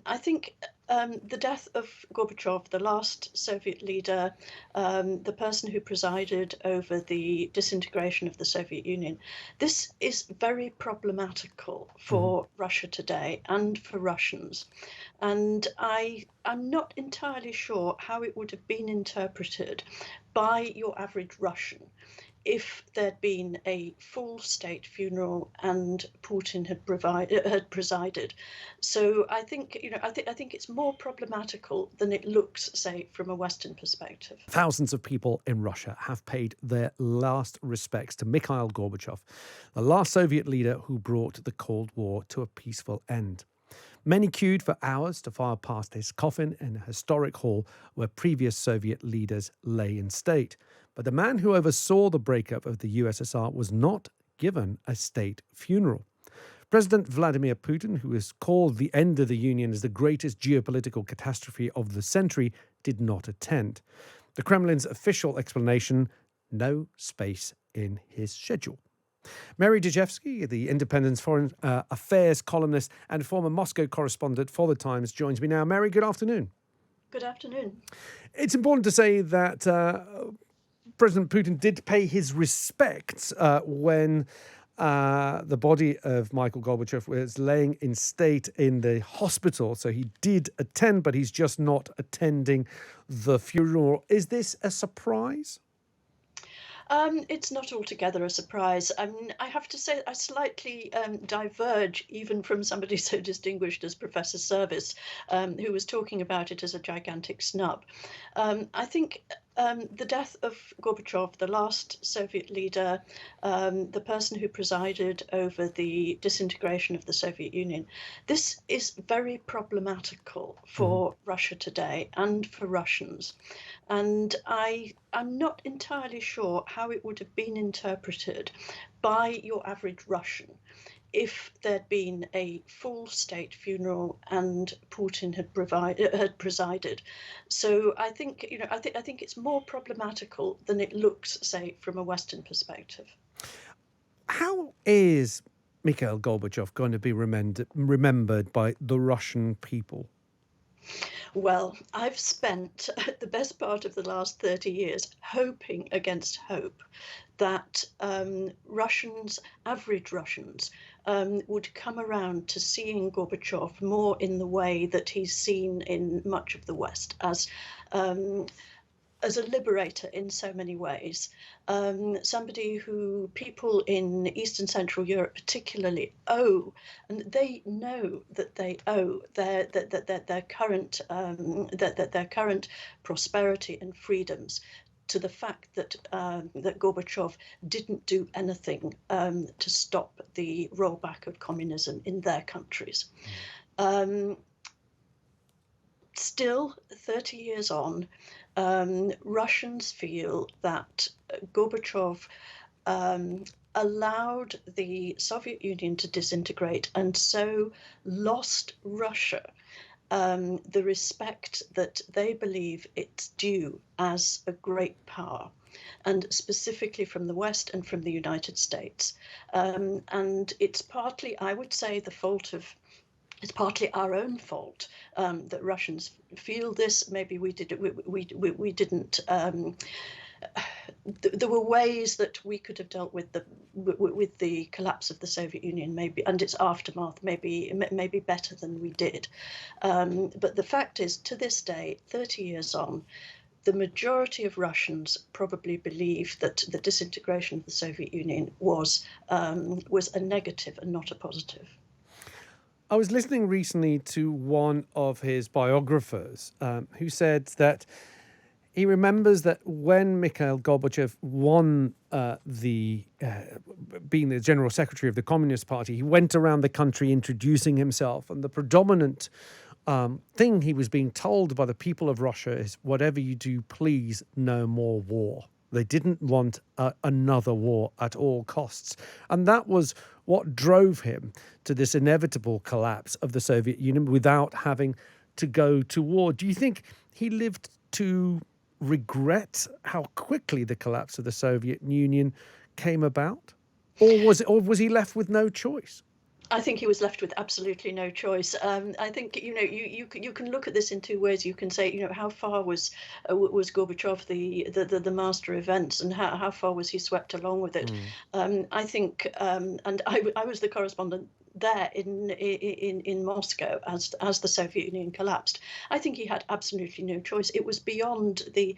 I think the death of Gorbachev, the last Soviet leader, the person who presided over the disintegration of the Soviet Union, this is very problematical for Russia today and for Russians. And I'm not entirely sure how it would have been interpreted by your average Russian if there'd been a full state funeral and Putin had presided. So I think I think it's more problematical than it looks, say, from a Western perspective. Thousands of people in Russia have paid their last respects to Mikhail Gorbachev, the last Soviet leader who brought the Cold War to a peaceful end. Many queued for hours to file past his coffin in a historic hall where previous Soviet leaders lay in state. But the man who oversaw the breakup of the USSR was not given a state funeral. President Vladimir Putin, who has called the end of the Union as the greatest geopolitical catastrophe of the century, did not attend. The Kremlin's official explanation: no space in his schedule. Mary Dejevsky, the Independent's foreign affairs columnist and former Moscow correspondent for The Times, joins me now. Mary, good afternoon. Good afternoon. It's important to say that President Putin did pay his respects when the body of Mikhail Gorbachev was laying in state in the hospital. So he did attend, but he's just not attending the funeral. Is this a surprise? It's not altogether a surprise. I mean, I have to say I slightly diverge even from somebody so distinguished as Professor Service, who was talking about it as a gigantic snub. I think the death of Gorbachev, the last Soviet leader, the person who presided over the disintegration of the Soviet Union, this is very problematical for Russia today and for Russians. And I'm not entirely sure how it would have been interpreted by your average Russian if there'd been a full state funeral and Putin had presided. So I think I think it's more problematical than it looks, say, from a Western perspective. How is Mikhail Gorbachev going to be remembered by the Russian people? Well, I've spent the best part of the last 30 years hoping against hope that average Russians, would come around to seeing Gorbachev more in the way that he's seen in much of the West, as a liberator in so many ways, somebody who people in Eastern Central Europe particularly owe, and they know that they owe their current prosperity and freedoms to the fact that that Gorbachev didn't do anything to stop the rollback of communism in their countries. Still, 30 years on, Russians feel that Gorbachev allowed the Soviet Union to disintegrate and so lost Russia the respect that they believe it's due as a great power, and specifically from the West and from the United States. And it's partly, I would say, it's partly our own fault that Russians feel this. Maybe we didn't. There were ways that we could have dealt with the collapse of the Soviet Union, maybe, and its aftermath, maybe better than we did. But the fact is, to this day, 30 years on, the majority of Russians probably believe that the disintegration of the Soviet Union was a negative and not a positive. I was listening recently to one of his biographers who said that he remembers that when Mikhail Gorbachev won being the general secretary of the Communist Party, he went around the country introducing himself. And the predominant thing he was being told by the people of Russia is, whatever you do, please, no more war. They didn't want another war at all costs. And that was what drove him to this inevitable collapse of the Soviet Union without having to go to war. Do you think he lived to regret how quickly the collapse of the Soviet Union came about? Or was he left with no choice? I think he was left with absolutely no choice. I think you can look at this in two ways. You can say how far was Gorbachev the master of events, and how far was he swept along with it. Mm. I think, and I was the correspondent there in Moscow as the Soviet Union collapsed. I think he had absolutely no choice. It was beyond the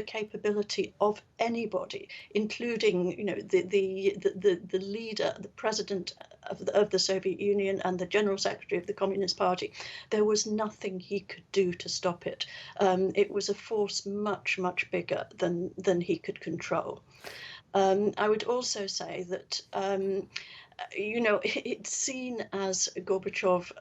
capability of anybody, including the leader, the president of the Soviet Union, and the general secretary of the Communist Party. There was nothing he could do to stop it. It was a force much bigger than he could control. I would also say that it's seen as Gorbachev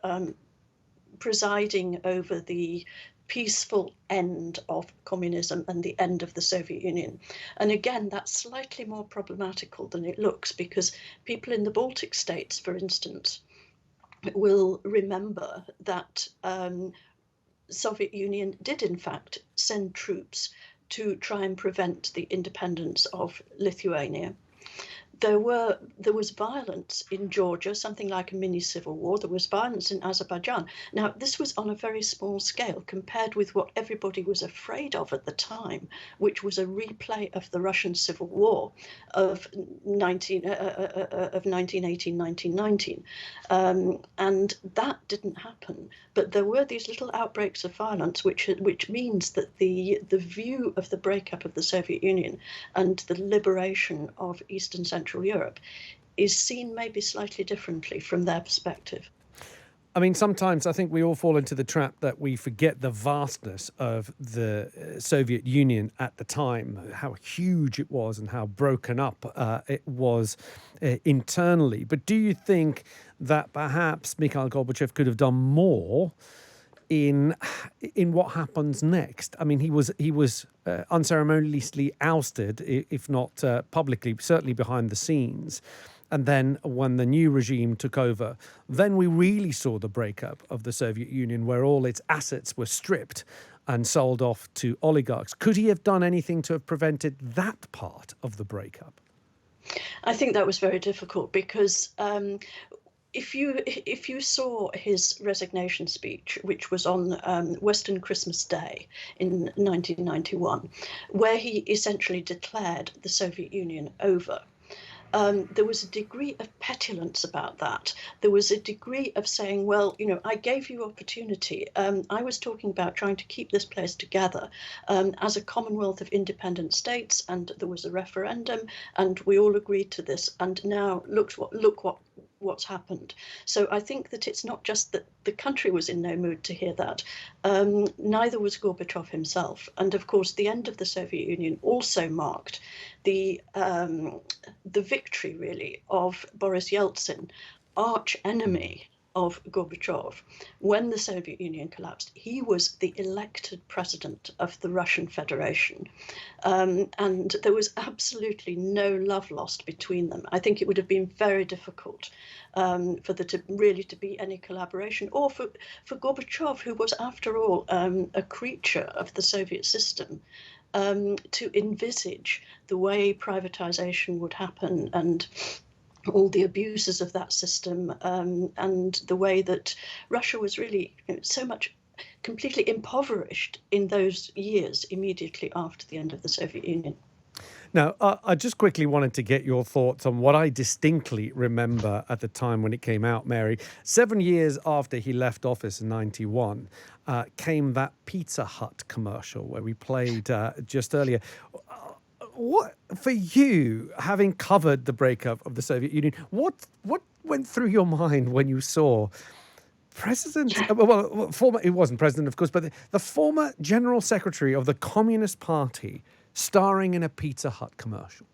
presiding over the peaceful end of communism and the end of the Soviet Union. And again, that's slightly more problematical than it looks, because people in the Baltic states, for instance, will remember that Soviet Union did in fact send troops to try and prevent the independence of Lithuania. There was violence in Georgia, something like a mini civil war. There was violence in Azerbaijan. Now, this was on a very small scale compared with what everybody was afraid of at the time, which was a replay of the Russian Civil War of 1918, 1919. And that didn't happen. But there were these little outbreaks of violence, which means that the view of the breakup of the Soviet Union and the liberation of Eastern Central Europe is seen maybe slightly differently from their perspective. I mean, sometimes I think we all fall into the trap that we forget the vastness of the Soviet Union at the time, how huge it was and how broken up it was internally. But do you think that perhaps Mikhail Gorbachev could have done more in what happens next? I mean, he was unceremoniously ousted, if not publicly, certainly behind the scenes. And then when the new regime took over, then we really saw the breakup of the Soviet Union, where all its assets were stripped and sold off to oligarchs. Could he have done anything to have prevented that part of the breakup? I think that was very difficult, because if you saw his resignation speech, which was on Western Christmas Day in 1991, where he essentially declared the Soviet Union over, there was a degree of petulance about that. There was a degree of saying, well, I gave you opportunity. I was talking about trying to keep this place together as a Commonwealth of independent states, and there was a referendum, and we all agreed to this. And now look what's happened. So I think that it's not just that the country was in no mood to hear that. Neither was Gorbachev himself. And of course, the end of the Soviet Union also marked the victory, really, of Boris Yeltsin, arch enemy of Gorbachev. When the Soviet Union collapsed, he was the elected president of the Russian Federation. And there was absolutely no love lost between them. I think it would have been very difficult for there to really be any collaboration, or for Gorbachev, who was, after all, a creature of the Soviet system, to envisage the way privatization would happen and all the abuses of that system, and the way that Russia was really so much completely impoverished in those years immediately after the end of the Soviet Union. Now, I just quickly wanted to get your thoughts on what I distinctly remember at the time when it came out, Mary. 7 years after he left office in 91, came that Pizza Hut commercial where we played just earlier. What, for you, having covered the breakup of the Soviet Union, what went through your mind when you saw President, well, former, it wasn't president, of course, but the former general secretary of the Communist Party starring in a Pizza Hut commercial?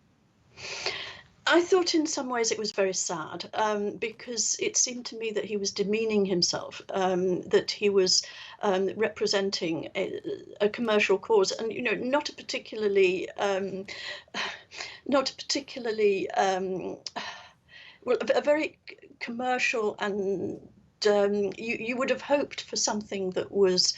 I thought in some ways it was very sad, because it seemed to me that he was demeaning himself, that he was representing a commercial cause, and not a particularly well, a very commercial and you would have hoped for something that was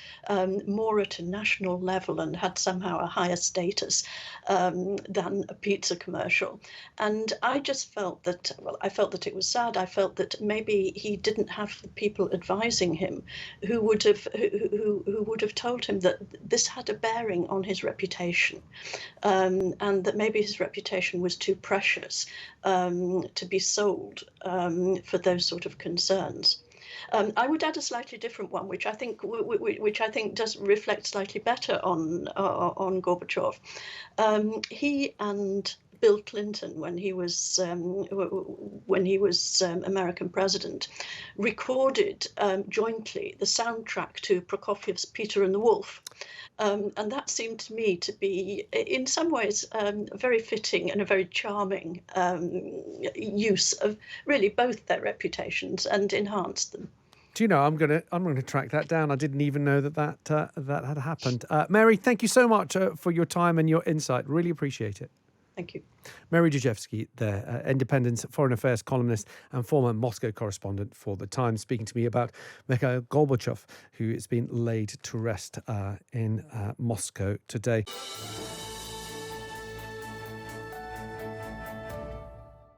more at a national level and had somehow a higher status than a pizza commercial. And I just felt that, well, I felt that it was sad. I felt that maybe he didn't have the people advising him who would have told him that this had a bearing on his reputation, and that maybe his reputation was too precious to be sold for those sort of concerns. I would add a slightly different one, which I think does reflect slightly better on Gorbachev. He and Bill Clinton, when he was American president, recorded jointly the soundtrack to Prokofiev's Peter and the Wolf. And that seemed to me to be, in some ways, very fitting and a very charming use of really both their reputations and enhanced them. Do you know, I'm gonna track that down. I didn't even know that had happened. Mary, thank you so much for your time and your insight. Really appreciate it. Thank you. Mary Dejevsky, the Independent Foreign Affairs columnist and former Moscow correspondent for The Times, speaking to me about Mikhail Gorbachev, who has been laid to rest in Moscow today.